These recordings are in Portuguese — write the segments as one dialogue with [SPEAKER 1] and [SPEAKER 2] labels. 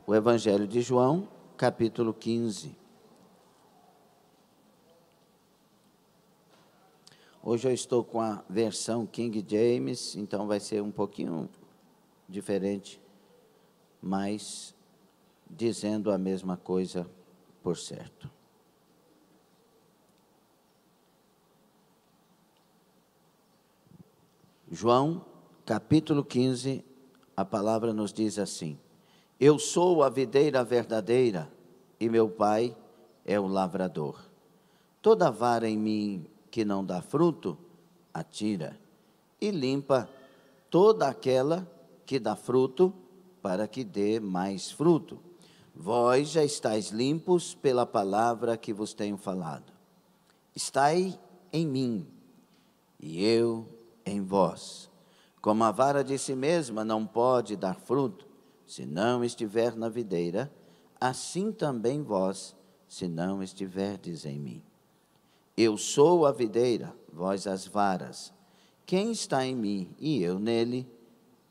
[SPEAKER 1] o Evangelho de João, capítulo 15. Hoje eu estou com a versão King James, então vai ser um pouquinho diferente, mas dizendo a mesma coisa por certo. João, capítulo 15, a palavra nos diz assim: Eu sou a videira verdadeira e meu Pai é o lavrador. Toda vara em mim que não dá fruto, atira, e limpa toda aquela que dá fruto, para que dê mais fruto. Vós já estáis limpos pela palavra que vos tenho falado. Estai em mim, e eu em vós. Como a vara de si mesma não pode dar fruto, se não estiver na videira, assim também vós, se não estiverdes em mim. Eu sou a videira, vós as varas. Quem está em mim e eu nele,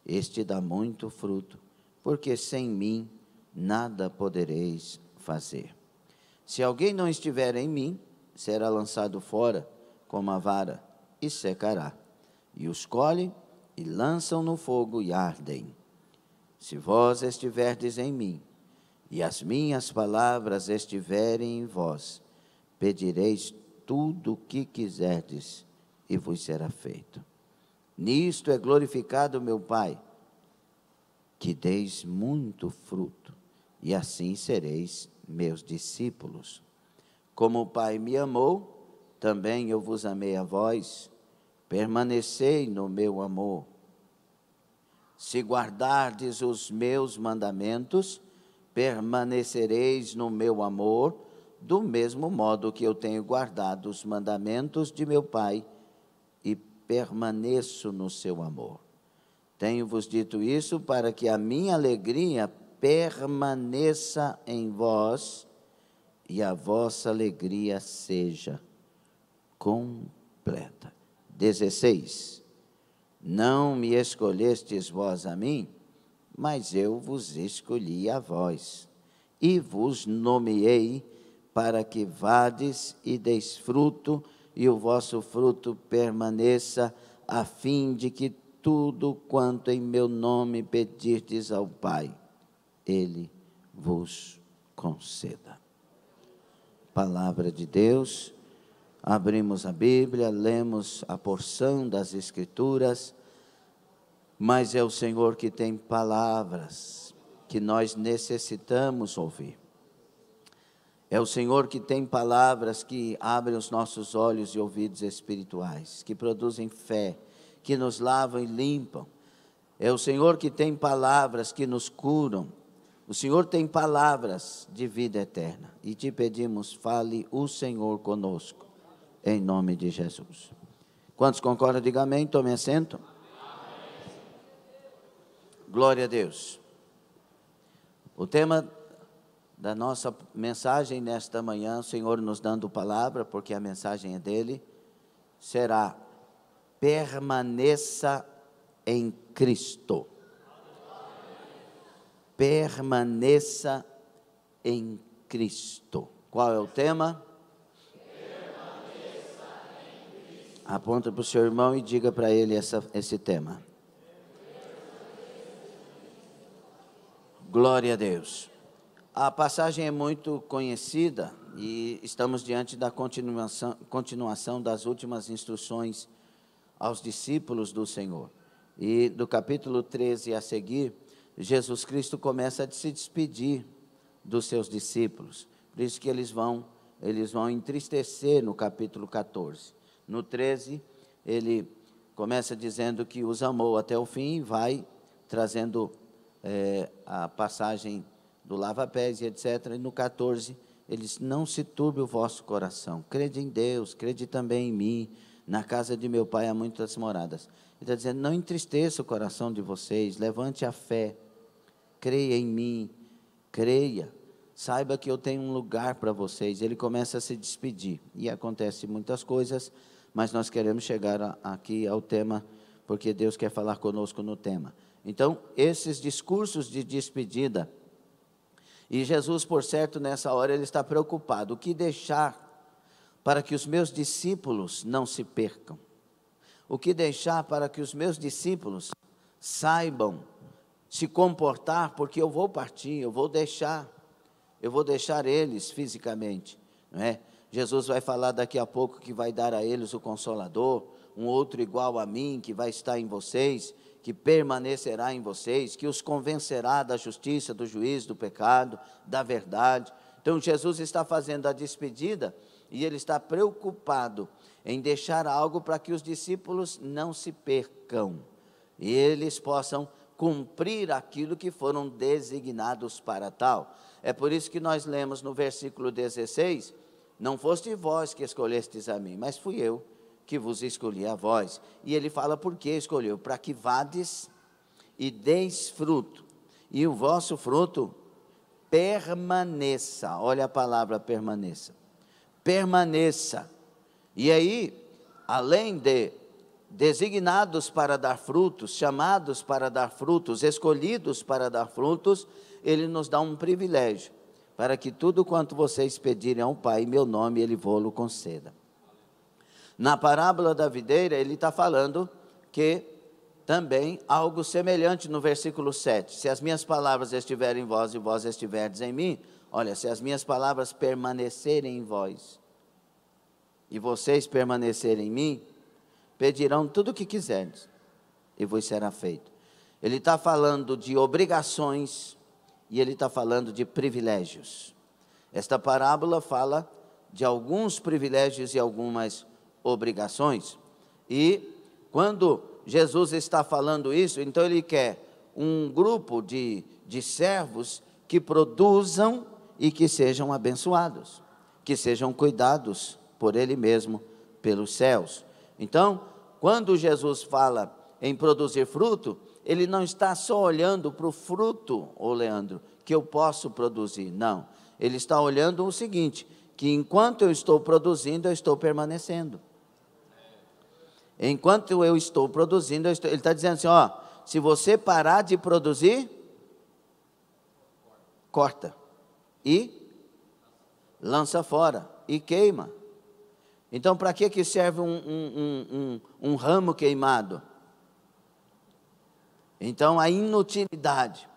[SPEAKER 1] este dá muito fruto, porque sem mim nada podereis fazer. Se alguém não estiver em mim, será lançado fora como a vara e secará. E os colhem e lançam no fogo e ardem. Se vós estiverdes em mim, e as minhas palavras estiverem em vós, pedireis tudo o que quiserdes, e vos será feito. Nisto é glorificado meu Pai, que deis muito fruto, e assim sereis meus discípulos. Como o Pai me amou, também eu vos amei a vós, permanecei no meu amor. Se guardardes os meus mandamentos, permanecereis no meu amor, do mesmo modo que eu tenho guardado os mandamentos de meu Pai e permaneço no seu amor. Tenho-vos dito isso para que a minha alegria permaneça em vós e a vossa alegria seja completa. 16. Não me escolhestes vós a mim, mas eu vos escolhi a vós, e vos nomeei para que vades e deis fruto, e o vosso fruto permaneça, a fim de que tudo quanto em meu nome pedirdes ao Pai, Ele vos conceda. Palavra de Deus. Abrimos a Bíblia, lemos a porção das Escrituras, mas é o Senhor que tem palavras que nós necessitamos ouvir. É o Senhor que tem palavras que abrem os nossos olhos e ouvidos espirituais, que produzem fé, que nos lavam e limpam. É o Senhor que tem palavras que nos curam. O Senhor tem palavras de vida eterna. E te pedimos, fale o Senhor conosco, em nome de Jesus. Quantos concordam, diga amém, tome assento. Amém. Glória a Deus. O tema da nossa mensagem nesta manhã, o Senhor nos dando palavra, porque a mensagem é dele, será: permaneça em Cristo. Permaneça em Cristo. Qual é o tema? Aponta para o seu irmão e diga para ele esse tema. Glória a Deus. A passagem é muito conhecida e estamos diante da continuação das últimas instruções aos discípulos do Senhor. E do capítulo 13 a seguir, Jesus Cristo começa a se despedir dos seus discípulos. Por isso que eles vão entristecer no capítulo 14. No 13, ele começa dizendo que os amou até o fim, vai trazendo a passagem do lava-pés e etc. E no 14, ele diz: não se turbe o vosso coração, crede em Deus, crede também em mim, na casa de meu Pai há muitas moradas. Ele está dizendo: não entristeça o coração de vocês, levante a fé, creia em mim, creia, saiba que eu tenho um lugar para vocês. Ele começa a se despedir, e acontece muitas coisas, mas nós queremos chegar aqui ao tema, porque Deus quer falar conosco no tema. Então, esses discursos de despedida E Jesus, por certo, nessa hora, ele está preocupado. O que deixar para que os meus discípulos não se percam? O que deixar para que os meus discípulos saibam se comportar, porque eu vou partir, eu vou deixar eles fisicamente, não é? Jesus vai falar daqui a pouco que vai dar a eles o Consolador, um outro igual a mim, que vai estar em vocês, que permanecerá em vocês, que os convencerá da justiça, do juízo, do pecado, da verdade. Então Jesus está fazendo a despedida e ele está preocupado em deixar algo para que os discípulos não se percam e eles possam cumprir aquilo que foram designados para tal. É por isso que nós lemos no versículo 16, não foste vós que escolhestes a mim, mas fui eu que vos escolhi a vós. E ele fala por que escolheu, para que vades e deis fruto, e o vosso fruto permaneça. Olha a palavra permaneça. Permaneça. E aí, além de designados para dar frutos, chamados para dar frutos, escolhidos para dar frutos, ele nos dá um privilégio, para que tudo quanto vocês pedirem ao Pai em meu nome, ele vô-lo conceda. Na parábola da videira, ele está falando que também algo semelhante no versículo 7, se as minhas palavras estiverem em vós e vós estiverdes em mim, olha, se as minhas palavras permanecerem em vós e vocês permanecerem em mim, pedirão tudo o que quiserdes e vos será feito. Ele está falando de obrigações e ele está falando de privilégios. Esta parábola fala de alguns privilégios e algumas obrigações. E quando Jesus está falando isso, então ele quer um grupo de servos que produzam e que sejam abençoados, que sejam cuidados por ele mesmo, pelos céus. Então, quando Jesus fala em produzir fruto, ele não está só olhando para o fruto, ô Leandro, que eu posso produzir, não. Ele está olhando o seguinte, que enquanto eu estou produzindo, eu estou permanecendo. Enquanto eu estou produzindo, ele está dizendo assim, ó, se você parar de produzir, corta e lança fora e queima. Então, para que serve um ramo queimado? Então, a inutilidade.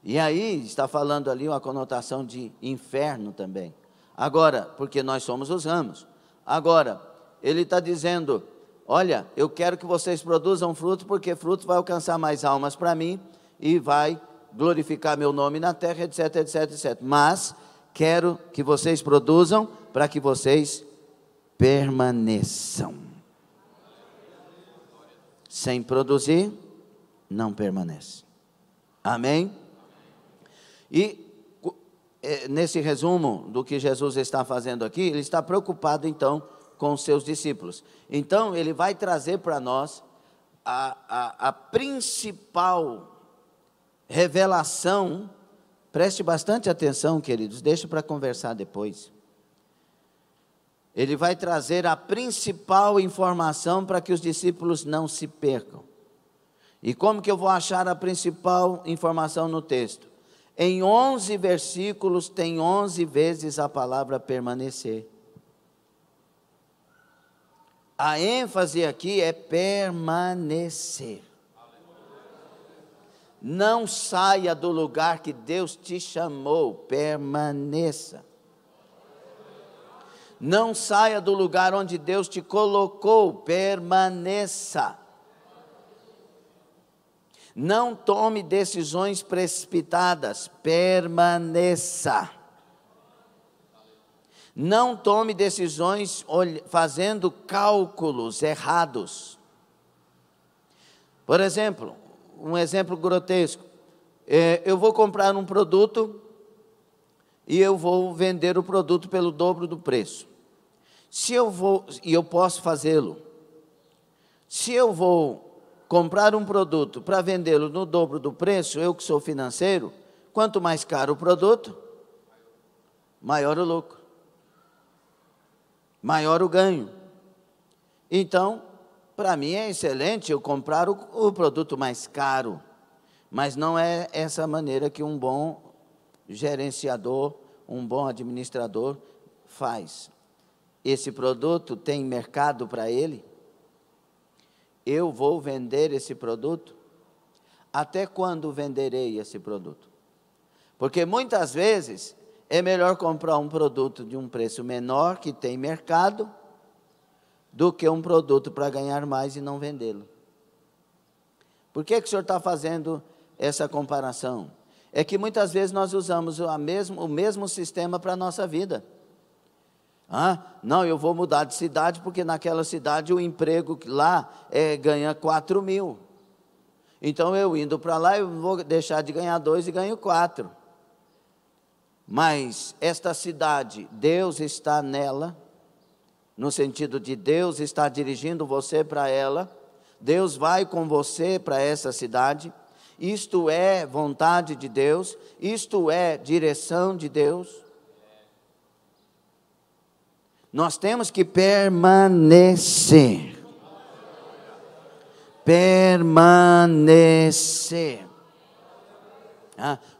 [SPEAKER 1] E aí, está falando ali uma conotação de inferno também. Agora, porque nós somos os ramos. Agora, ele está dizendo, olha, eu quero que vocês produzam fruto, porque fruto vai alcançar mais almas para mim, e vai glorificar meu nome na terra, etc, etc, etc. Mas, quero que vocês produzam, para que vocês permaneçam. Sem produzir, não permanece. Amém? E nesse resumo do que Jesus está fazendo aqui, ele está preocupado então com os seus discípulos. Então ele vai trazer para nós a principal revelação. Preste bastante atenção, queridos, deixa para conversar depois. Ele vai trazer a principal informação para que os discípulos não se percam. E como que eu vou achar a principal informação no texto? Em 11 versículos tem 11 vezes a palavra permanecer. A ênfase aqui é permanecer. Não saia do lugar que Deus te chamou, permaneça. Não saia do lugar onde Deus te colocou, permaneça. Não tome decisões precipitadas, permaneça. Não tome decisões fazendo cálculos errados. Por exemplo, um exemplo grotesco. Eu vou comprar um produto e eu vou vender o produto pelo dobro do preço. E eu posso fazê-lo. Se eu vou comprar um produto para vendê-lo no dobro do preço, eu que sou financeiro, quanto mais caro o produto, maior o lucro, maior o ganho. Então, para mim é excelente eu comprar o produto mais caro, mas não é essa maneira que um bom gerenciador, um bom administrador faz? Esse produto tem mercado para ele? Eu vou vender esse produto? Até quando venderei esse produto? Porque muitas vezes é melhor comprar um produto de um preço menor, que tem mercado, do que um produto para ganhar mais e não vendê-lo. Por que o senhor está fazendo essa comparação? É que muitas vezes nós usamos o mesmo sistema para a nossa vida. Não, eu vou mudar de cidade, porque naquela cidade o emprego lá ganha 4 mil. Então eu indo para lá, eu vou deixar de ganhar 2 e ganho 4. Mas esta cidade, Deus está nela, no sentido de Deus está dirigindo você para ela, Deus vai com você para essa cidade, isto é vontade de Deus, isto é direção de Deus. Nós temos que permanecer. Permanecer.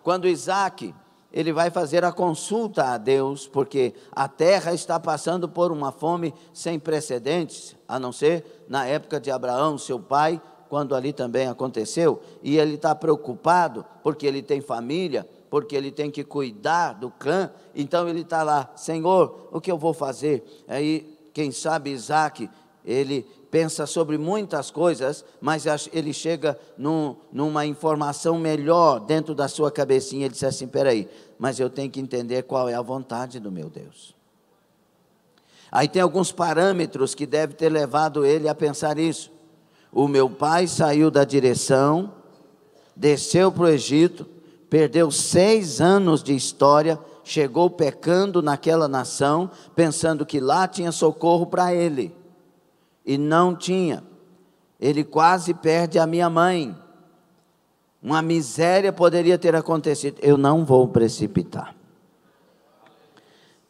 [SPEAKER 1] Quando Isaac, ele vai fazer a consulta a Deus, porque a terra está passando por uma fome sem precedentes, a não ser na época de Abraão, seu pai, quando ali também aconteceu, e ele está preocupado, porque ele tem família, porque ele tem que cuidar do clã, então ele está lá, Senhor, o que eu vou fazer? Aí, quem sabe Isaac, ele pensa sobre muitas coisas, mas ele chega numa informação melhor dentro da sua cabecinha, ele diz assim, peraí, mas eu tenho que entender qual é a vontade do meu Deus. Aí tem alguns parâmetros que devem ter levado ele a pensar isso. O meu pai saiu da direção, desceu para o Egito, perdeu 6 anos de história, chegou pecando naquela nação, pensando que lá tinha socorro para ele, e não tinha. Ele quase perde a minha mãe, uma miséria poderia ter acontecido. Eu não vou precipitar,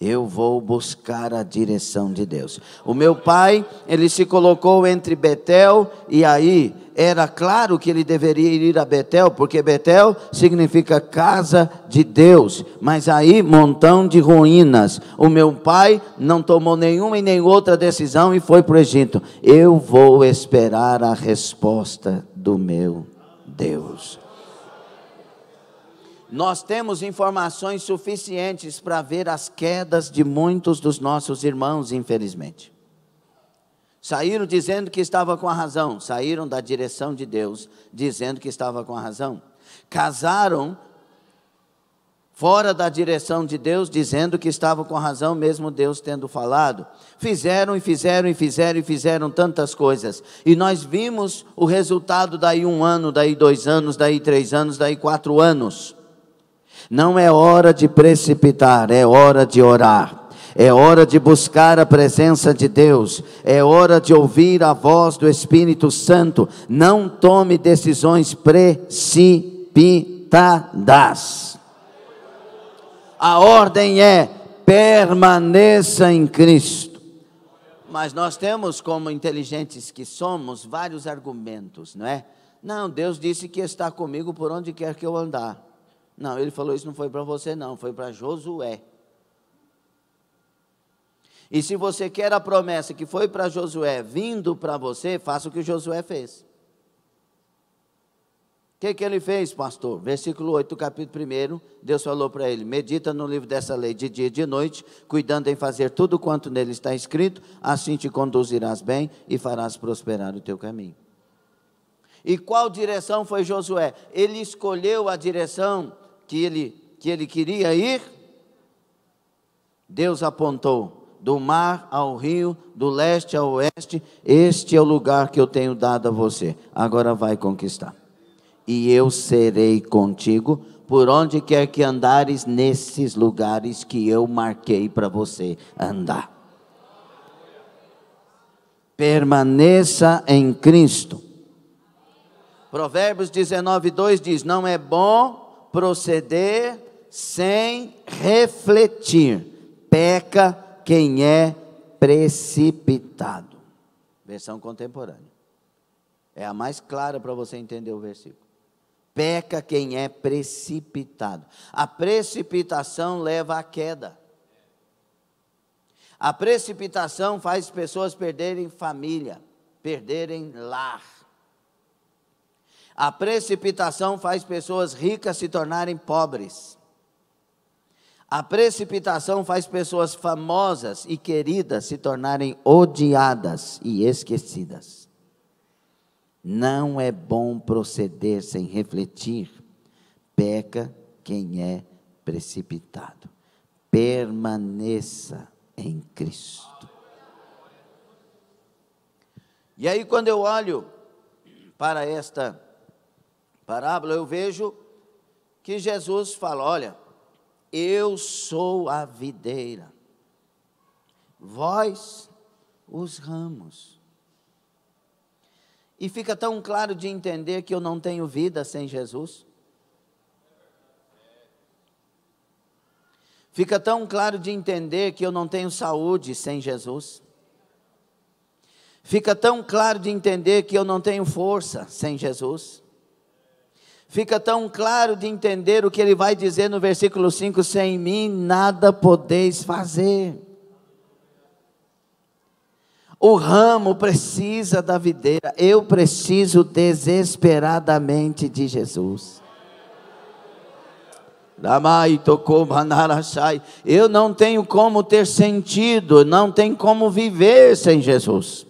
[SPEAKER 1] eu vou buscar a direção de Deus. O meu pai, ele se colocou entre Betel e Ai. Era claro que ele deveria ir a Betel, porque Betel significa casa de Deus, mas Ai, montão de ruínas. O meu pai não tomou nenhuma e nem outra decisão e foi para o Egito. Eu vou esperar a resposta do meu Deus. Nós temos informações suficientes para ver as quedas de muitos dos nossos irmãos, infelizmente. Saíram dizendo que estava com a razão, saíram da direção de Deus, dizendo que estava com a razão. Casaram fora da direção de Deus, dizendo que estava com a razão, mesmo Deus tendo falado. Fizeram tantas coisas. E nós vimos o resultado daí 1 ano, daí 2 anos, daí 3 anos, daí 4 anos. Não é hora de precipitar, é hora de orar, é hora de buscar a presença de Deus, é hora de ouvir a voz do Espírito Santo. Não tome decisões precipitadas. A ordem é: permaneça em Cristo. Mas nós temos, como inteligentes que somos, vários argumentos, não é? Não, Deus disse que está comigo por onde quer que eu andar. Não, ele falou isso não foi para você não, foi para Josué. E se você quer a promessa que foi para Josué vindo para você, faça o que Josué fez. O que ele fez, pastor? Versículo 8 do capítulo 1, Deus falou para ele: medita no livro dessa lei de dia e de noite, cuidando em fazer tudo quanto nele está escrito, assim te conduzirás bem e farás prosperar o teu caminho. E qual direção foi Josué? Ele escolheu a direção que ele queria ir. Deus apontou: do mar ao rio, do leste ao oeste, este é o lugar que eu tenho dado a você, agora vai conquistar. E eu serei contigo, por onde quer que andares, nesses lugares que eu marquei para você andar. Permaneça em Cristo. Provérbios 19:2 diz: não é bom proceder sem refletir, peca quem é precipitado. Versão contemporânea. É a mais clara para você entender o versículo. Peca quem é precipitado. A precipitação leva à queda. A precipitação faz pessoas perderem família, perderem lar. A precipitação faz pessoas ricas se tornarem pobres. A precipitação faz pessoas famosas e queridas se tornarem odiadas e esquecidas. Não é bom proceder sem refletir. Peca quem é precipitado. Permaneça em Cristo. E aí, quando eu olho para esta parábola, eu vejo que Jesus fala: olha, eu sou a videira, vós os ramos. E fica tão claro de entender que eu não tenho vida sem Jesus. Fica tão claro de entender que eu não tenho saúde sem Jesus. Fica tão claro de entender que eu não tenho força sem Jesus. Fica tão claro de entender o que ele vai dizer no versículo 5: sem mim nada podeis fazer. O ramo precisa da videira, eu preciso desesperadamente de Jesus. Eu não tenho como ter sentido, não tenho como viver sem Jesus.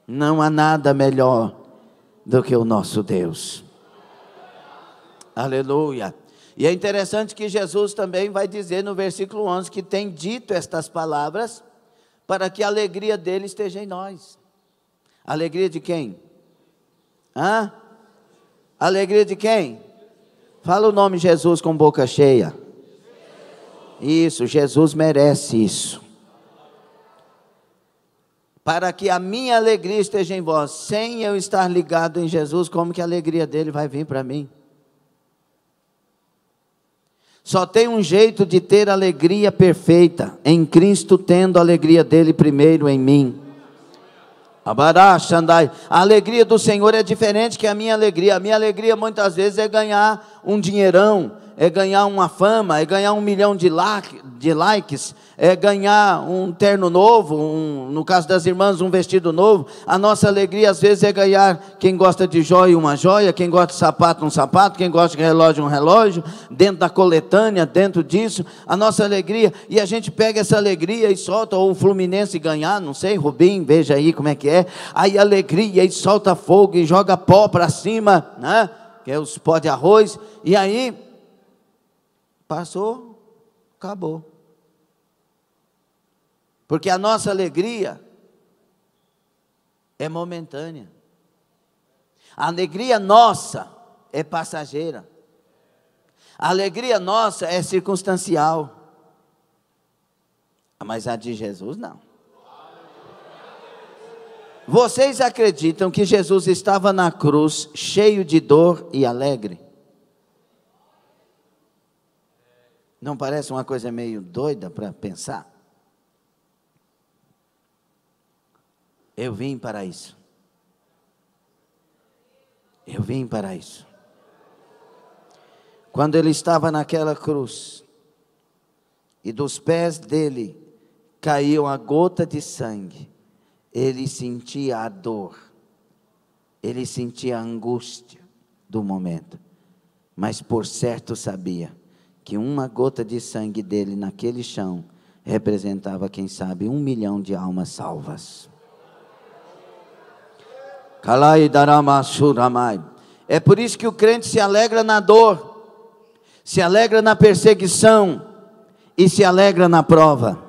[SPEAKER 1] Não há nada melhor do que o nosso Deus. Aleluia. E é interessante que Jesus também vai dizer no versículo 11 que tem dito estas palavras para que a alegria dele esteja em nós. Alegria de quem? Alegria de quem? Fala o nome Jesus com boca cheia. Isso, Jesus merece isso. Para que a minha alegria esteja em vós. Sem eu estar ligado em Jesus, como que a alegria dele vai vir para mim? Só tem um jeito de ter alegria perfeita, em Cristo, tendo a alegria dele primeiro em mim. A alegria do Senhor é diferente que a minha alegria. A minha alegria muitas vezes é ganhar um dinheirão, é ganhar uma fama, é ganhar 1 milhão de likes, é ganhar um terno novo, no caso das irmãs, um vestido novo. A nossa alegria às vezes é ganhar, quem gosta de joia, uma joia, quem gosta de sapato, um sapato, quem gosta de relógio, um relógio, dentro da coletânea, dentro disso, a nossa alegria. E a gente pega essa alegria e solta, ou o Fluminense ganhar, não sei, Rubim, veja aí como é que é. Aí alegria e solta fogo e joga pó para cima, né? Que é os pó de arroz, e aí passou, acabou. Porque a nossa alegria é momentânea. A alegria nossa é passageira. A alegria nossa é circunstancial. Mas a de Jesus não. Vocês acreditam que Jesus estava na cruz cheio de dor e alegre? Não parece uma coisa meio doida para pensar? Eu vim para isso. Eu vim para isso. Quando ele estava naquela cruz, e dos pés dele caiu a gota de sangue, ele sentia a dor, ele sentia a angústia do momento, mas por certo sabia que uma gota de sangue dele naquele chão representava, quem sabe, 1 milhão de almas salvas. É por isso que o crente se alegra na dor, se alegra na perseguição e se alegra na prova.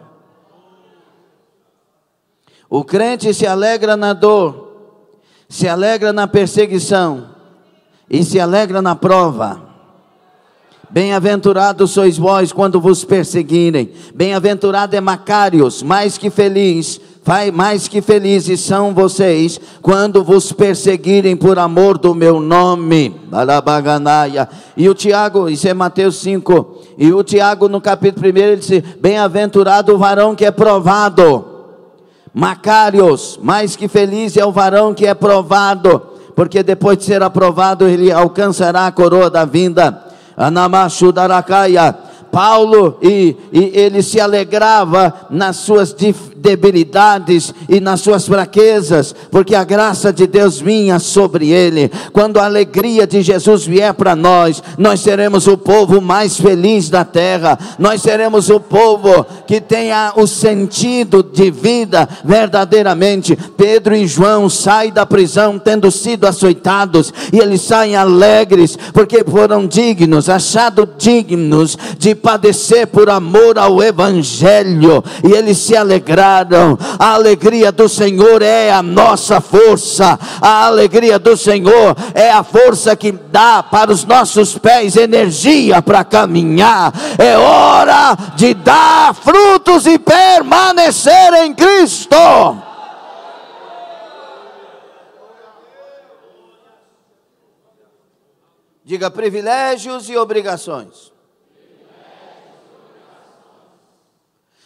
[SPEAKER 1] O crente se alegra na dor, se alegra na perseguição e se alegra na prova. Bem-aventurados sois vós quando vos perseguirem. Bem-aventurado é Macários, mais que felizes são vocês quando vos perseguirem por amor do meu nome. E o Tiago, isso é Mateus 5, e o Tiago no capítulo 1, ele diz: bem-aventurado o varão que é provado. Macários, mais que feliz é o varão que é provado, porque depois de ser aprovado, ele alcançará a coroa da vinda. Anamashudarakaya. Paulo, ele se alegrava nas suas debilidades e nas suas fraquezas, porque a graça de Deus vinha sobre ele. Quando a alegria de Jesus vier para nós, nós seremos o povo mais feliz da terra, nós seremos o povo que tenha o sentido de vida verdadeiramente. Pedro e João saem da prisão tendo sido açoitados, e eles saem alegres, porque foram dignos, achados dignos de padecer por amor ao Evangelho, e eles se alegraram. A alegria do Senhor é a nossa força, a alegria do Senhor é a força que dá para os nossos pés energia para caminhar. É hora de dar frutos e permanecer em Cristo. Diga: privilégios e obrigações.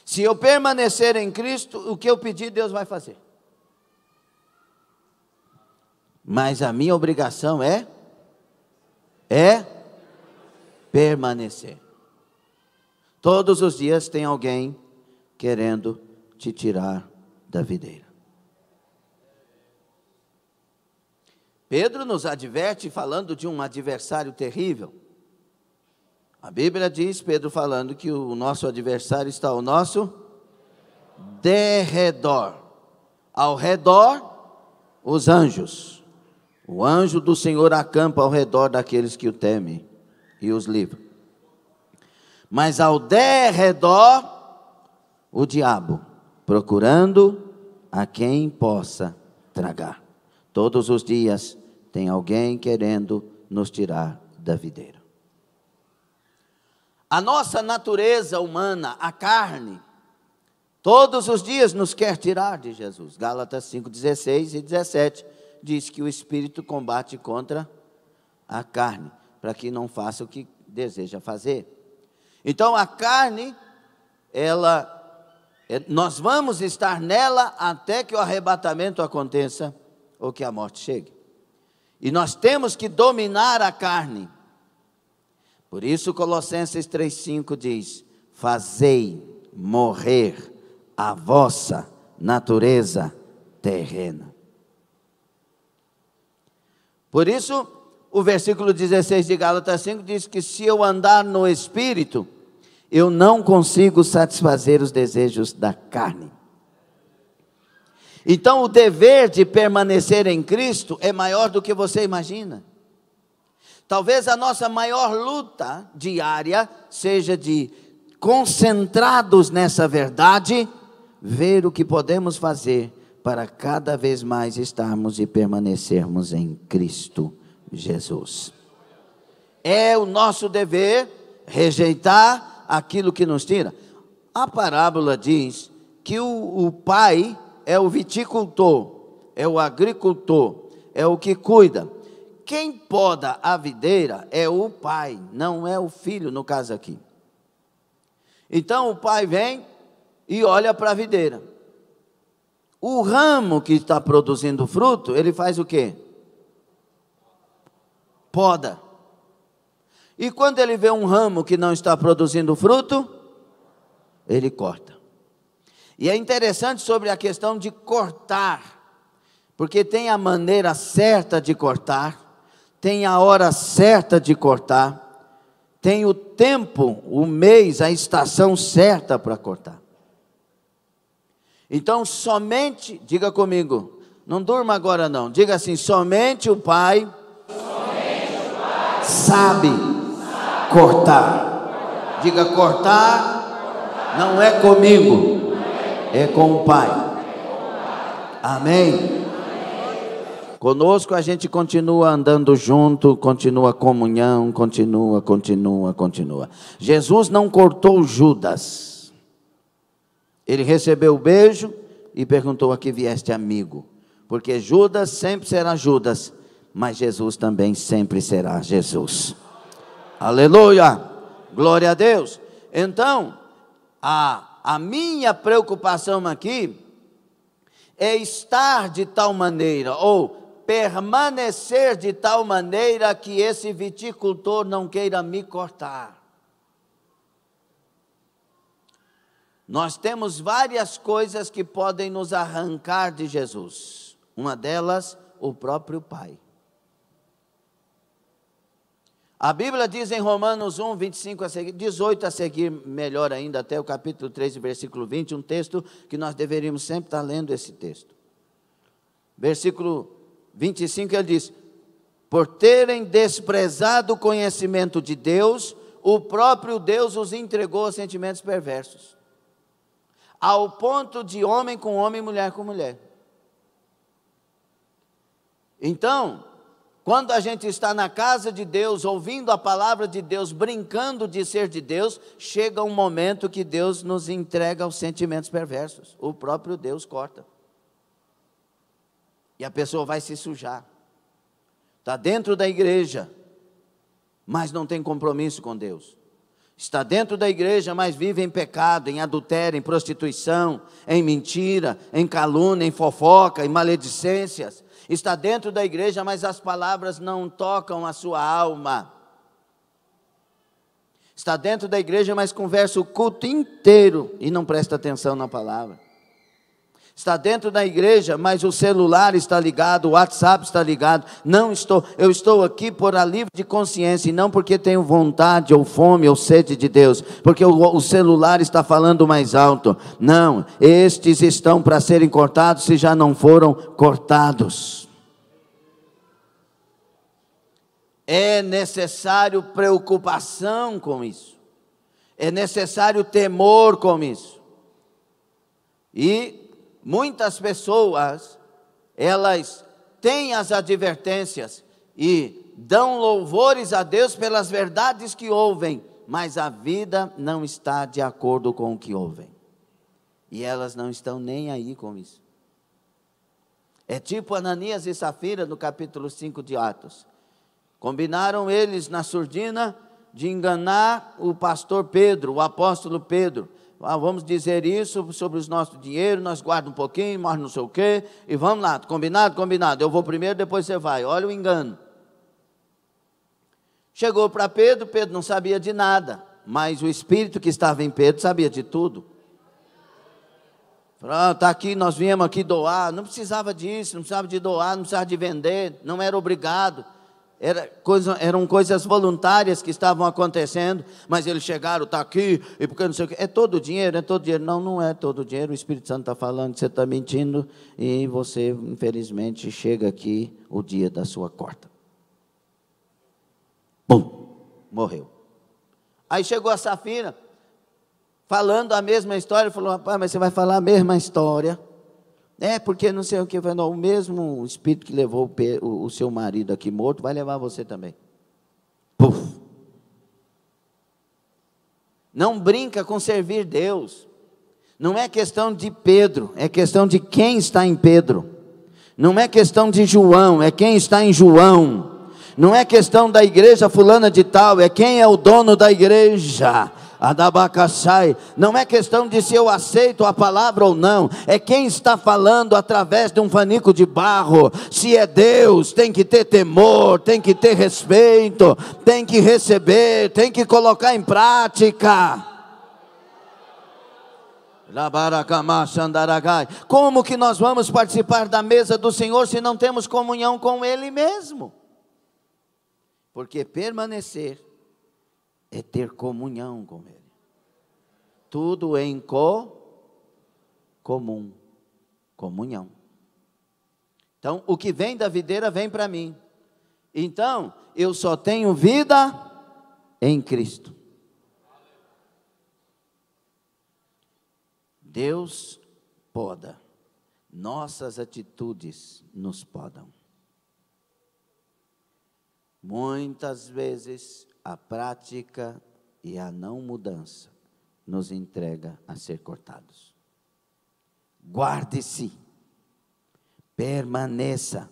[SPEAKER 1] Se eu permanecer em Cristo, o que eu pedir, Deus vai fazer. Mas a minha obrigação é permanecer. Todos os dias tem alguém querendo te tirar da videira. Pedro nos adverte falando de um adversário terrível. A Bíblia diz, Pedro falando, que o nosso adversário está ao nosso derredor. Ao redor, os anjos. O anjo do Senhor acampa ao redor daqueles que o temem e os livra. Mas ao derredor, o diabo, procurando a quem possa tragar. Todos os dias tem alguém querendo nos tirar da videira. A nossa natureza humana, a carne, todos os dias nos quer tirar de Jesus. Gálatas 5:16 e 17 diz que o Espírito combate contra a carne, para que não faça o que deseja fazer. Então a carne, nós vamos estar nela até que o arrebatamento aconteça, ou que a morte chegue. E nós temos que dominar a carne. Por isso Colossenses 3,5 diz: fazei morrer a vossa natureza terrena. Por isso, o versículo 16 de Gálatas 5 diz que se eu andar no Espírito, eu não consigo satisfazer os desejos da carne. Então o dever de permanecer em Cristo é maior do que você imagina. Talvez a nossa maior luta diária seja de, concentrados nessa verdade, ver o que podemos fazer para cada vez mais estarmos e permanecermos em Cristo Jesus. É o nosso dever rejeitar aquilo que nos tira. A parábola diz que o pai é o viticultor, é o agricultor, é o que cuida. Quem poda a videira é o pai, não é o filho, no caso aqui. Então o pai vem e olha para a videira. O ramo que está produzindo fruto, ele faz o quê? Poda. E quando ele vê um ramo que não está produzindo fruto, ele corta. E é interessante sobre a questão de cortar, porque tem a maneira certa de cortar, tem a hora certa de cortar, tem o tempo, o mês, a estação certa para cortar. Então somente, diga comigo, não durma agora não, diga assim: somente o Pai, sabe cortar. Diga: cortar não é comigo, é com o Pai. Amém? Conosco a gente continua andando junto, continua comunhão, continua. Jesus não cortou Judas. Ele recebeu o beijo e perguntou: a que vieste, amigo? Porque Judas sempre será Judas, mas Jesus também sempre será Jesus. Aleluia! Glória a Deus! Então, a minha preocupação aqui é estar de tal maneira, ou permanecer de tal maneira que esse viticultor não queira me cortar. Nós temos várias coisas que podem nos arrancar de Jesus. Uma delas, o próprio Pai. A Bíblia diz em Romanos 1, 25 a seguir, 18 a seguir, melhor ainda, até o capítulo 3, versículo 20, um texto que nós deveríamos sempre estar lendo esse texto. Versículo 25, ele diz: por terem desprezado o conhecimento de Deus, o próprio Deus os entregou a sentimentos perversos, ao ponto de homem com homem, mulher com mulher. Então, quando a gente está na casa de Deus, ouvindo a palavra de Deus, brincando de ser de Deus, chega um momento que Deus nos entrega aos sentimentos perversos. O próprio Deus corta. E a pessoa vai se sujar. Está dentro da igreja, mas não tem compromisso com Deus. Está dentro da igreja, mas vive em pecado, em adultério, em prostituição, em mentira, em calúnia, em fofoca, em maledicências. Está dentro da igreja, mas as palavras não tocam a sua alma. Está dentro da igreja, mas conversa o culto inteiro e não presta atenção na palavra. Está dentro da igreja, mas o celular está ligado, o WhatsApp está ligado. Eu estou aqui por alívio de consciência, e não porque tenho vontade, ou fome, ou sede de Deus, porque o celular está falando mais alto. Não, estes estão para serem cortados, se já não foram cortados. É necessário preocupação com isso, é necessário temor com isso. E muitas pessoas, elas têm as advertências e dão louvores a Deus pelas verdades que ouvem, mas a vida não está de acordo com o que ouvem. E elas não estão nem aí com isso. É tipo Ananias e Safira no capítulo 5 de Atos. Combinaram eles na surdina de enganar o pastor Pedro, o apóstolo Pedro. Vamos dizer isso sobre o nosso dinheiro, nós guardamos um pouquinho, morre não sei o quê, e vamos lá, combinado? Combinado, eu vou primeiro, depois você vai. Olha o engano. Chegou para Pedro, Pedro não sabia de nada, mas o Espírito que estava em Pedro sabia de tudo. Falou: está aqui, nós viemos aqui doar. Não precisava disso, não precisava de doar, não precisava de vender, não era obrigado. Eram coisas voluntárias que estavam acontecendo, mas eles chegaram, está aqui, e porque não sei o que, é todo dinheiro, não, não é todo dinheiro, o Espírito Santo está falando que você está mentindo, e você, infelizmente, chega aqui o dia da sua corta. Pum, morreu. Aí chegou a Safira, falando a mesma história, falou: rapaz, mas você vai falar a mesma história? É, porque não sei o que, o mesmo Espírito que levou o seu marido aqui morto, vai levar você também. Puf. Não brinca com servir Deus. Não é questão de Pedro, é questão de quem está em Pedro. Não é questão de João, é quem está em João. Não é questão da igreja fulana de tal, é quem é o dono da igreja. Adabacaxai. Não é questão de se eu aceito a palavra ou não, é quem está falando através de um fanico de barro. Se é Deus, tem que ter temor, tem que ter respeito, tem que receber, tem que colocar em prática. Como que nós vamos participar da mesa do Senhor se não temos comunhão com Ele mesmo? Porque permanecer é ter comunhão com Ele. Tudo em comum, comunhão. Então, o que vem da videira vem para mim. Então, eu só tenho vida em Cristo. Deus poda, nossas atitudes nos podam. Muitas vezes, a prática e a não mudança nos entrega a ser cortados. Guarde-se, permaneça.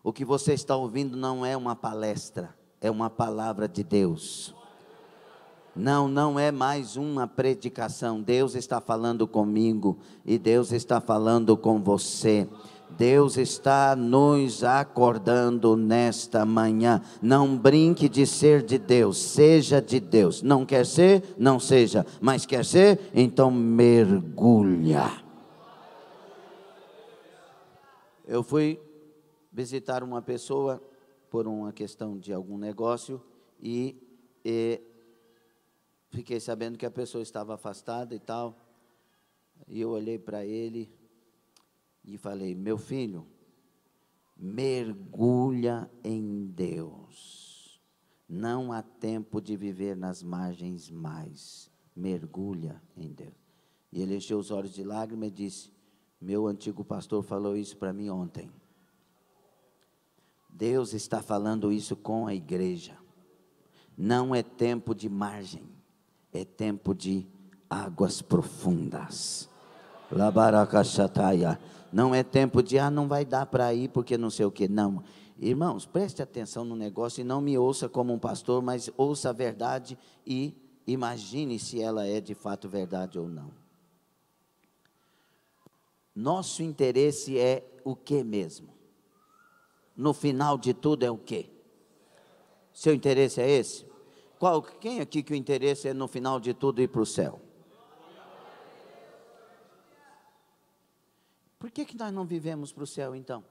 [SPEAKER 1] O que você está ouvindo não é uma palestra, é uma palavra de Deus. Não é mais uma predicação. Deus está falando comigo e Deus está falando com você. Deus está nos acordando nesta manhã. Não brinque de ser de Deus, seja de Deus. Não quer ser? Não seja. Mas quer ser? Então mergulha. Eu fui visitar uma pessoa por uma questão de algum negócio e fiquei sabendo que a pessoa estava afastada e tal. E eu olhei para ele e falei: meu filho, mergulha em Deus. Não há tempo de viver nas margens mais. Mergulha em Deus. E ele encheu os olhos de lágrimas e disse: meu antigo pastor falou isso para mim ontem. Deus está falando isso com a igreja. Não é tempo de margem, é tempo de águas profundas. Labaracachataya. Não é tempo de, não vai dar para ir porque não sei o que. Não, irmãos, preste atenção no negócio e não me ouça como um pastor, mas ouça a verdade e imagine se ela é de fato verdade ou não. Nosso interesse é o que mesmo? No final de tudo é o que? Seu interesse é esse? Quem aqui que o interesse é no final de tudo ir para o céu? Por que nós não vivemos para o céu então?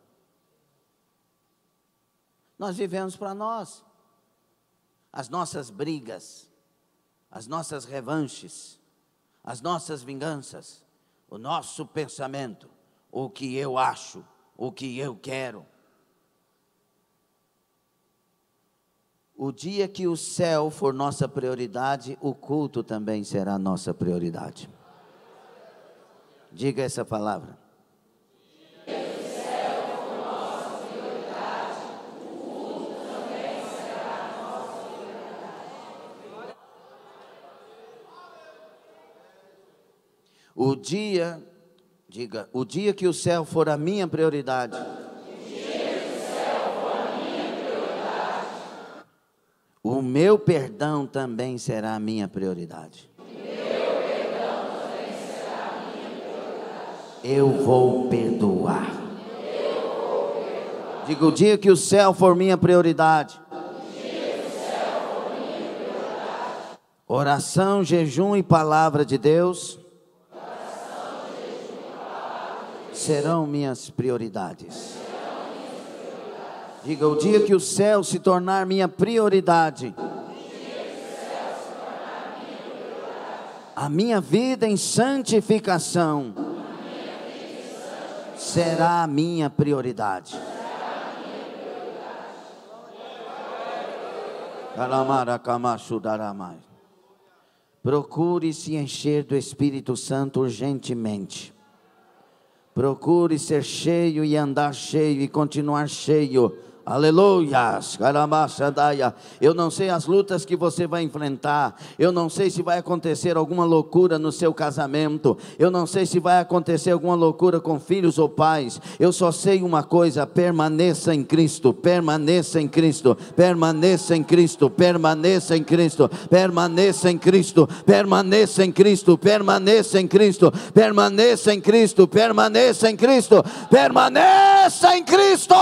[SPEAKER 1] Nós vivemos para nós. As nossas brigas, as nossas revanches, as nossas vinganças, o nosso pensamento, o que eu acho, o que eu quero. O dia que o céu for nossa prioridade, o culto também será nossa prioridade. Diga essa palavra. O dia, diga, o dia que o céu for a minha prioridade. O meu perdão também será a minha prioridade. Eu vou perdoar. Diga, o dia que o céu for minha prioridade. Oração, jejum e palavra de Deus serão minhas prioridades. Diga, o dia que o céu se tornar minha prioridade, a minha vida em santificação será a minha prioridade. Procure se encher do Espírito Santo urgentemente. Procure ser cheio e andar cheio e continuar cheio. Aleluia. Eu não sei as lutas que você vai enfrentar. Eu não sei se vai acontecer alguma loucura no seu casamento. Eu não sei se vai acontecer alguma loucura com filhos ou pais. Eu só sei uma coisa: permaneça em Cristo, permaneça em Cristo, permaneça em Cristo, permaneça em Cristo, permaneça em Cristo, permaneça em Cristo, permaneça em Cristo, permaneça em Cristo, permaneça em Cristo, permaneça em Cristo.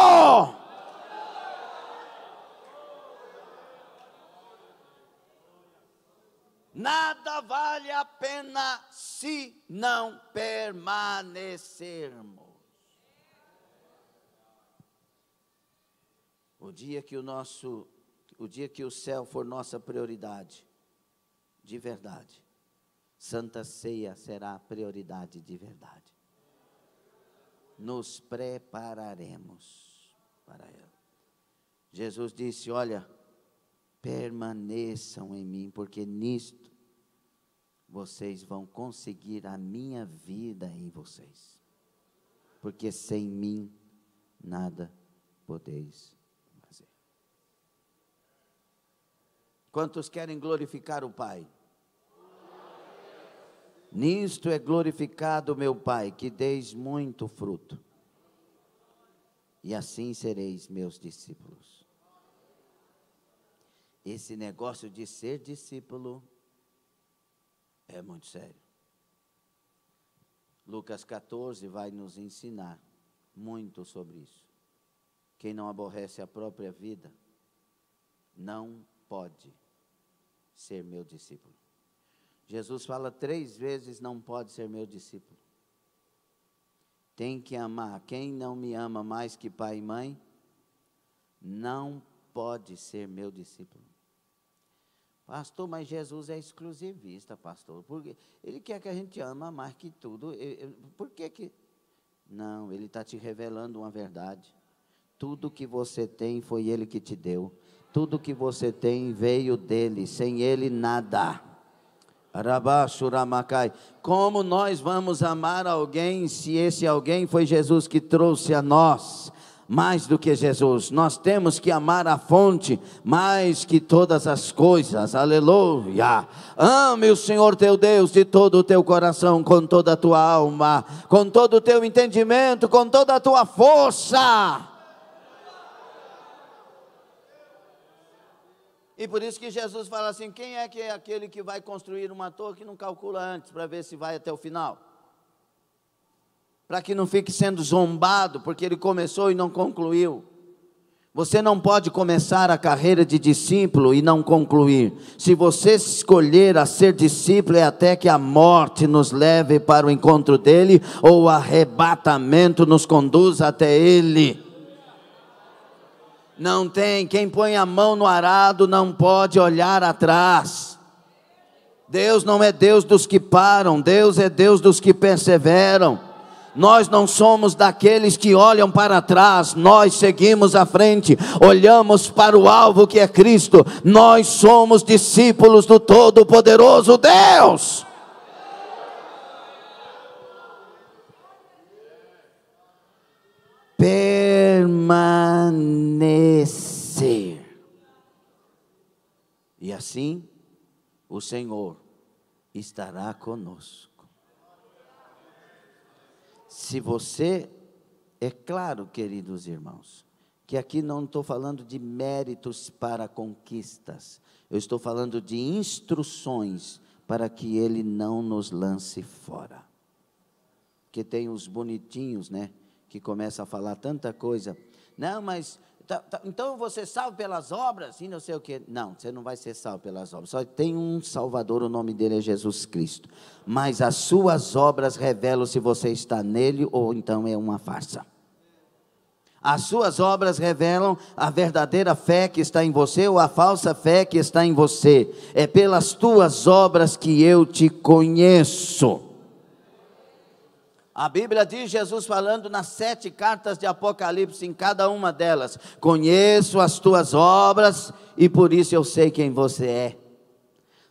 [SPEAKER 1] Nada vale a pena se não permanecermos. O dia que o céu for nossa prioridade, de verdade, Santa Ceia será a prioridade de verdade. Nos prepararemos para ela. Jesus disse: olha, permaneçam em mim, porque nisto vocês vão conseguir a minha vida em vocês, porque sem mim nada podeis fazer. Quantos querem glorificar o Pai? Nisto é glorificado meu Pai, que deis muito fruto, e assim sereis meus discípulos. Esse negócio de ser discípulo é muito sério. Lucas 14 vai nos ensinar muito sobre isso. Quem não aborrece a própria vida, não pode ser meu discípulo. Jesus fala 3 vezes, não pode ser meu discípulo. Tem que amar. Quem não me ama mais que pai e mãe, não pode ser meu discípulo. Pastor, mas Jesus é exclusivista, pastor. Porque Ele quer que a gente ama mais que tudo. Por que que... Não, Ele está te revelando uma verdade. Tudo que você tem foi Ele que te deu. Tudo que você tem veio dEle. Sem Ele, nada. Como nós vamos amar alguém se esse alguém foi Jesus que trouxe a nós? Mais do que Jesus, nós temos que amar a fonte mais que todas as coisas, aleluia. Ame o Senhor teu Deus de todo o teu coração, com toda a tua alma, com todo o teu entendimento, com toda a tua força. E por isso que Jesus fala assim, quem é que é aquele que vai construir uma torre que não calcula antes, para ver se vai até o final? Para que não fique sendo zombado, porque ele começou e não concluiu. Você não pode começar a carreira de discípulo e não concluir. Se você escolher a ser discípulo, é até que a morte nos leve para o encontro dele, ou o arrebatamento nos conduza até ele. Não tem, quem põe a mão no arado não pode olhar atrás. Deus não é Deus dos que param, Deus é Deus dos que perseveram. Nós não somos daqueles que olham para trás, nós seguimos à frente, olhamos para o alvo que é Cristo. Nós somos discípulos do Todo-Poderoso Deus. Permanecer. E assim, o Senhor estará conosco. Se você, é claro, queridos irmãos, que aqui não estou falando de méritos para conquistas, eu estou falando de instruções para que Ele não nos lance fora. Porque tem uns bonitinhos, né, que começam a falar tanta coisa. Não, mas então você salvo pelas obras e não sei o que. Não, você não vai ser salvo pelas obras. Só tem um Salvador, o nome dele é Jesus Cristo. Mas as suas obras revelam se você está nele ou então é uma farsa. As suas obras revelam a verdadeira fé que está em você ou a falsa fé que está em você. É pelas tuas obras que eu te conheço. A Bíblia diz, Jesus falando nas 7 cartas de Apocalipse, em cada uma delas, conheço as tuas obras e por isso eu sei quem você é.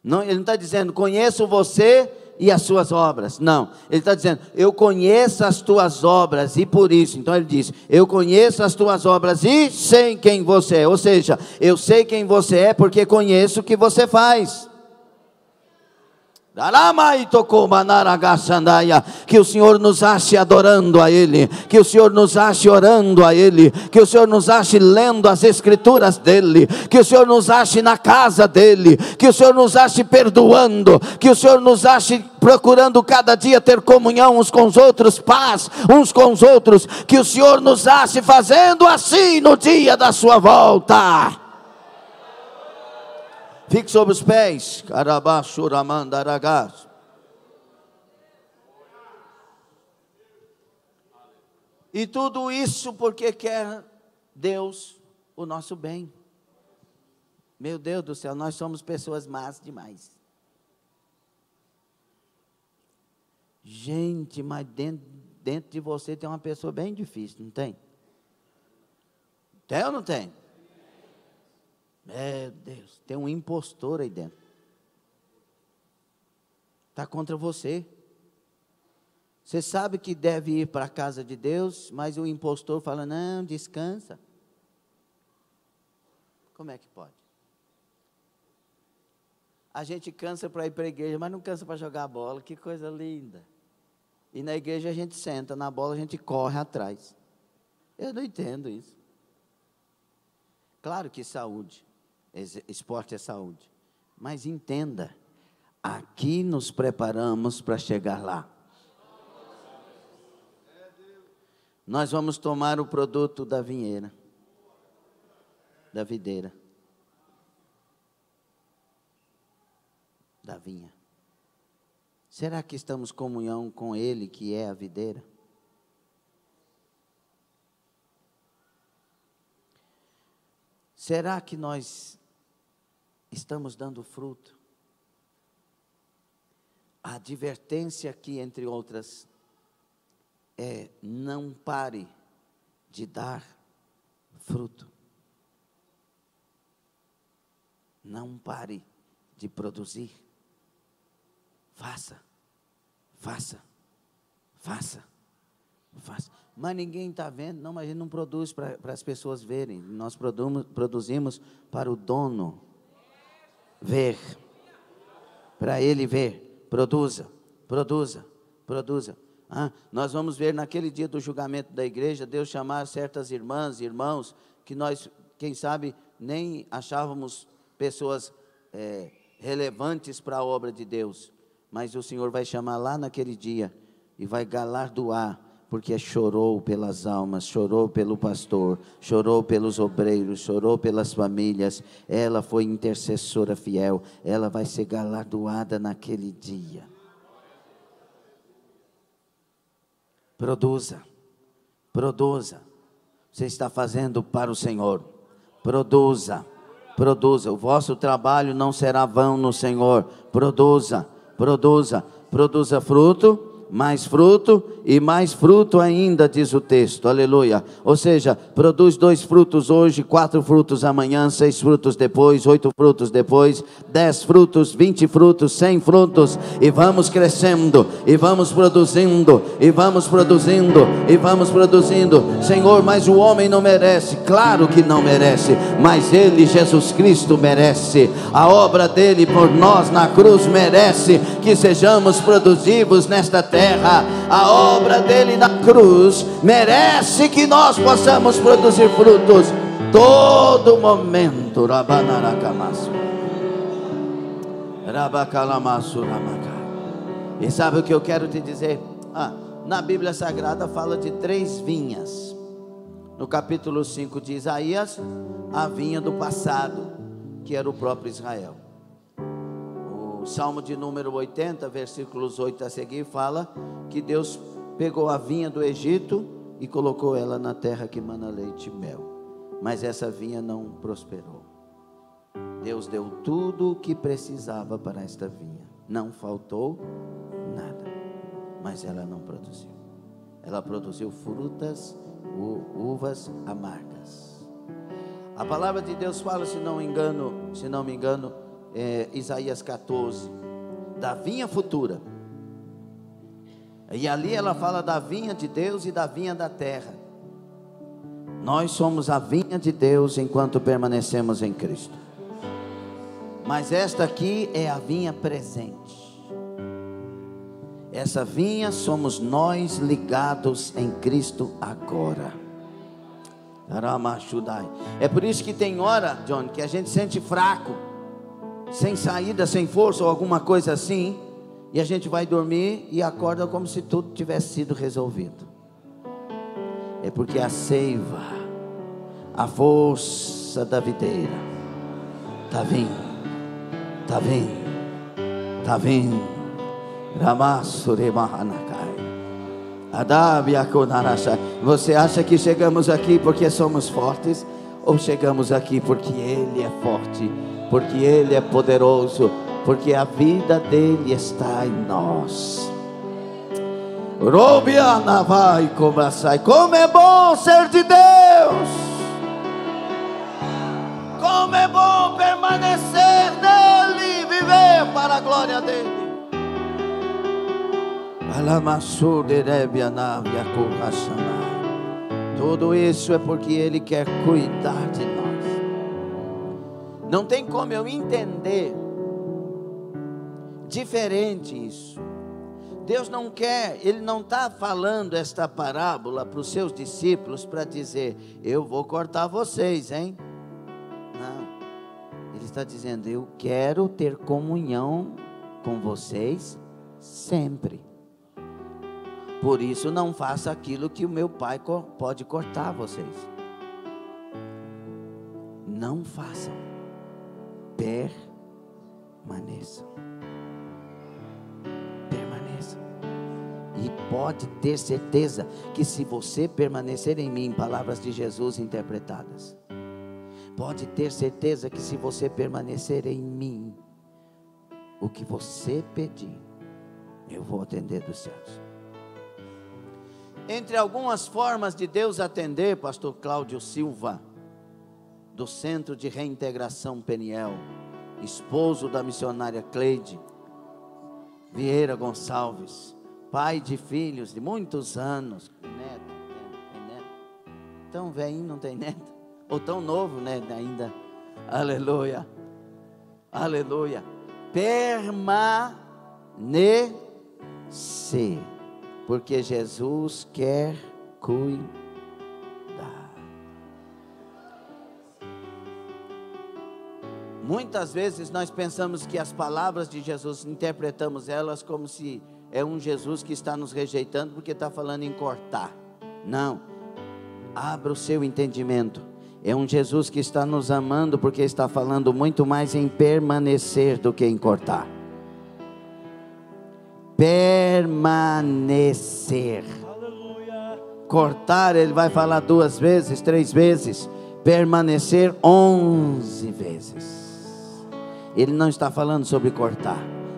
[SPEAKER 1] Não, ele não está dizendo, conheço você e as suas obras. Não, ele está dizendo, eu conheço as tuas obras e por isso. Então ele diz, eu conheço as tuas obras e sei quem você é. Ou seja, eu sei quem você é porque conheço o que você faz. Que o Senhor nos ache adorando a Ele, que o Senhor nos ache orando a Ele, que o Senhor nos ache lendo as Escrituras dEle, que o Senhor nos ache na casa dEle, que o Senhor nos ache perdoando, que o Senhor nos ache procurando cada dia ter comunhão uns com os outros, paz uns com os outros, que o Senhor nos ache fazendo assim no dia da sua volta. Fique sobre os pés. E tudo isso porque quer Deus o nosso bem. Meu Deus do céu, nós somos pessoas más demais. Gente, mas dentro de você tem uma pessoa bem difícil, não tem? Tem ou não tem? Meu Deus, tem um impostor aí dentro. Está contra você. Você sabe que deve ir para a casa de Deus, mas o impostor fala, não, descansa. Como é que pode? A gente cansa para ir para a igreja, mas não cansa para jogar bola, que coisa linda. E na igreja a gente senta, na bola a gente corre atrás. Eu não entendo isso. Claro que saúde. Esporte é saúde, mas entenda, aqui nos preparamos para chegar lá. nós vamos tomar o produto da vinheira, da videira, da vinha. Será que estamos em comunhão com Ele, que é a videira? Será que nós estamos dando fruto? A advertência aqui, entre outras, é: não pare de dar fruto. Não pare de produzir. Faça, faça, faça, faça. Mas ninguém está vendo. Não, mas a gente não produz para as pessoas verem. Nós produzimos para o dono ver. Para ele ver. Produza, produza, produza. Nós vamos ver naquele dia do julgamento da igreja, Deus chamar certas irmãs e irmãos, que nós, quem sabe, nem achávamos pessoas relevantes para a obra de Deus. Mas o Senhor vai chamar lá naquele dia e vai galardoar, porque chorou pelas almas, chorou pelo pastor, chorou pelos obreiros, chorou pelas famílias. Ela foi intercessora fiel, ela vai ser galardoada naquele dia. Produza, produza. Você está fazendo para o Senhor. Produza, produza. O vosso trabalho não será vão no Senhor. Produza, produza, produza fruto, mais fruto e mais fruto ainda, diz o texto, aleluia. Ou seja, produz 2 frutos hoje, 4 frutos amanhã, 6 frutos depois, 8 frutos depois, 10 frutos, 20 frutos, 100 frutos, e vamos crescendo, e vamos produzindo, e vamos produzindo, e vamos produzindo. Senhor, mas o homem não merece. Claro que não merece, mas Ele, Jesus Cristo, merece. A obra dele por nós na cruz merece que sejamos produtivos nesta terra. A obra dele na cruz merece que nós possamos produzir frutos todo momento. E sabe o que eu quero te dizer? Na Bíblia Sagrada fala de 3 vinhas. No capítulo 5 de Isaías, a vinha do passado, que era o próprio Israel. O Salmo de número 80, versículos 8 a seguir, fala que Deus pegou a vinha do Egito e colocou ela na terra que mana leite e mel. Mas essa vinha não prosperou. Deus deu tudo o que precisava para esta vinha. Não faltou nada. Mas ela não produziu. Ela produziu frutas, uvas amargas. A palavra de Deus fala, se não me engano, Isaías 14, da vinha futura. E ali ela fala da vinha de Deus e da vinha da terra. Nós somos a vinha de Deus enquanto permanecemos em Cristo. Mas esta aqui é a vinha presente. Essa vinha somos nós ligados em Cristo agora. É por isso que tem hora, John, que a gente sente fraco, sem saída, sem força ou alguma coisa assim, e a gente vai dormir e acorda como se tudo tivesse sido resolvido. É porque a seiva, a força da videira está vindo, está vindo, está vindo. Você acha que chegamos aqui porque somos fortes, ou chegamos aqui porque Ele é forte, porque Ele é poderoso, porque a vida dele está em nós? Como é bom ser de Deus! Como é bom permanecer nele, viver para a glória dele. Tudo isso é porque Ele quer cuidar de nós. Não tem como eu entender diferente isso. Deus não quer, Ele não está falando esta parábola para os seus discípulos para dizer: eu vou cortar vocês, hein? Não, Ele está dizendo: eu quero ter comunhão com vocês sempre. Por isso não faça aquilo que o meu pai pode cortar vocês. Não façam. Permaneçam. Permaneçam. E pode ter certeza que se você permanecer em mim, palavras de Jesus interpretadas, pode ter certeza que se você permanecer em mim, o que você pedir, eu vou atender dos céus. Entre algumas formas de Deus atender, pastor Cláudio Silva, do Centro de Reintegração Peniel, esposo da missionária Cleide Vieira Gonçalves, pai de filhos de muitos anos, neto, tem neto, tão velhinho, não tem neto, ou tão novo, né, ainda, aleluia, aleluia, permanecer, porque Jesus quer cuidar. Muitas vezes nós pensamos que as palavras de Jesus, interpretamos elas como se é um Jesus que está nos rejeitando porque está falando em cortar. Não, abra o seu entendimento. É um Jesus que está nos amando porque está falando muito mais em permanecer do que em cortar. Permanecer. Aleluia. Cortar, ele vai falar 2 vezes, 3 vezes. Permanecer 11 vezes. Ele não está falando sobre cortar,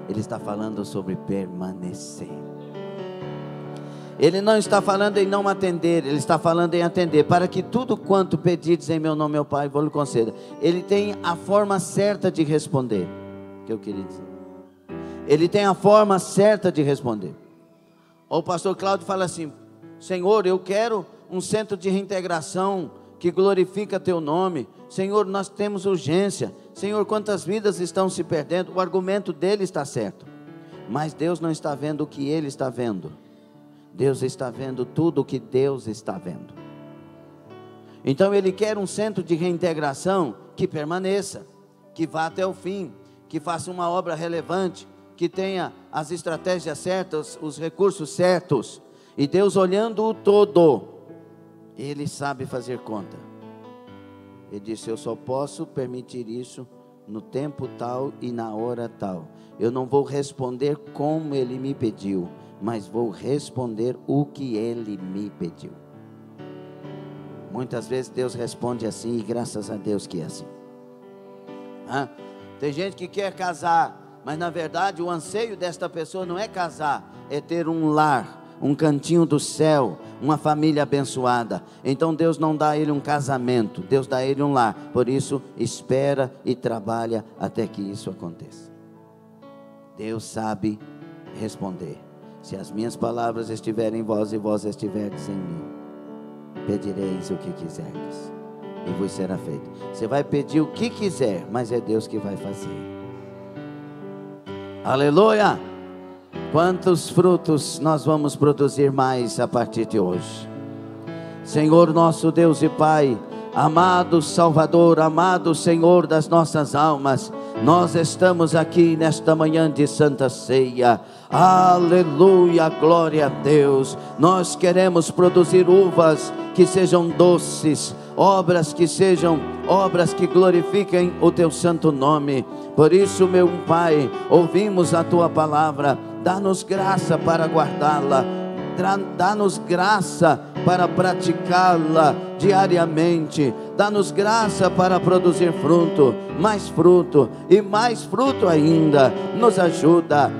[SPEAKER 1] ele está falando sobre permanecer. Ele não está falando em não atender, ele está falando em atender. Para que tudo quanto pedides em meu nome, meu Pai, vou lhe conceder. Ele tem a forma certa de responder, que eu queria dizer. Ele tem a forma certa de responder. O pastor Cláudio fala assim: Senhor, eu quero um centro de reintegração que glorifica teu nome. Senhor, nós temos urgência. Senhor, quantas vidas estão se perdendo? O argumento dele está certo, mas Deus não está vendo o que ele está vendo. Deus está vendo tudo o que Deus está vendo. Então ele quer um centro de reintegração que permaneça, que vá até o fim, que faça uma obra relevante, que tenha as estratégias certas, os recursos certos. E Deus, olhando o todo, ele sabe fazer conta. Ele disse: eu só posso permitir isso no tempo tal e na hora tal. Eu não vou responder como ele me pediu, mas vou responder o que ele me pediu. Muitas vezes Deus responde assim, e graças a Deus que é assim. Tem gente que quer casar, mas na verdade o anseio desta pessoa não é casar, é ter um lar, um cantinho do céu, uma família abençoada. Então Deus não dá a ele um casamento, Deus dá a ele um lar. Por isso espera e trabalha até que isso aconteça. Deus sabe responder. Se as minhas palavras estiverem em vós e vós estiverdes em mim, pedireis o que quiserdes e vos será feito. Você vai pedir o que quiser, mas é Deus que vai fazer. Aleluia! Quantos frutos nós vamos produzir mais a partir de hoje? Senhor nosso Deus e Pai, amado Salvador, amado Senhor das nossas almas, nós estamos aqui nesta manhã de Santa Ceia. Aleluia, glória a Deus. Nós queremos produzir uvas que sejam doces, obras que sejam obras que glorifiquem o teu santo nome. Por isso, meu Pai, ouvimos a tua palavra. Dá-nos graça para guardá-la, dá-nos graça para praticá-la diariamente, dá-nos graça para produzir fruto e mais fruto ainda. Nos ajuda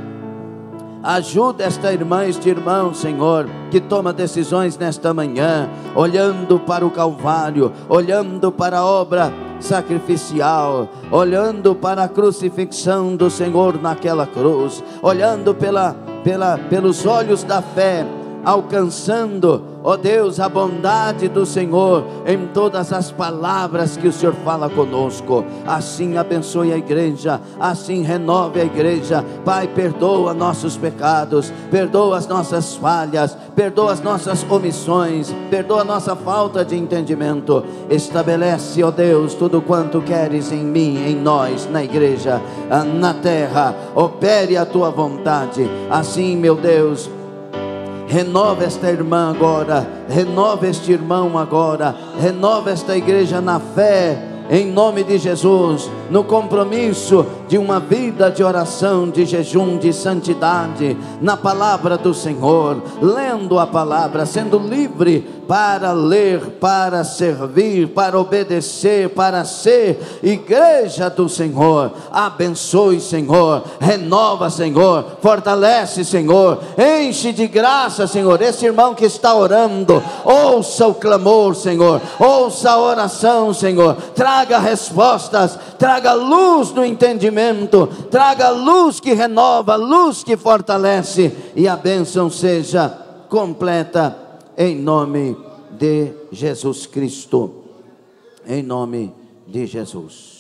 [SPEAKER 1] esta irmã, este irmão, Senhor, que toma decisões nesta manhã, olhando para o Calvário, olhando para a obra sacrificial, olhando para a crucifixão do Senhor naquela cruz, olhando pelos olhos da fé, alcançando, ó Deus, a bondade do Senhor em todas as palavras que o Senhor fala conosco. Assim abençoe a igreja, assim renove a igreja. Pai, perdoa nossos pecados, perdoa as nossas falhas, perdoa as nossas omissões, perdoa a nossa falta de entendimento. Estabelece, ó Deus, tudo quanto queres em mim, em nós, na igreja, na terra. Opere a tua vontade. Assim, meu Deus, renova esta irmã agora, renova este irmão agora, renova esta igreja na fé, em nome de Jesus, no compromisso de uma vida de oração, de jejum, de santidade, na palavra do Senhor, lendo a palavra, sendo livre para ler, para servir, para obedecer, para ser igreja do Senhor. Abençoe, Senhor, renova, Senhor, fortalece, Senhor, enche de graça, Senhor, esse irmão que está orando, ouça o clamor, Senhor, ouça a oração, Senhor, traga respostas, traga luz no entendimento, traga luz que renova, luz que fortalece, e a bênção seja completa, em nome de Jesus Cristo, em nome de Jesus.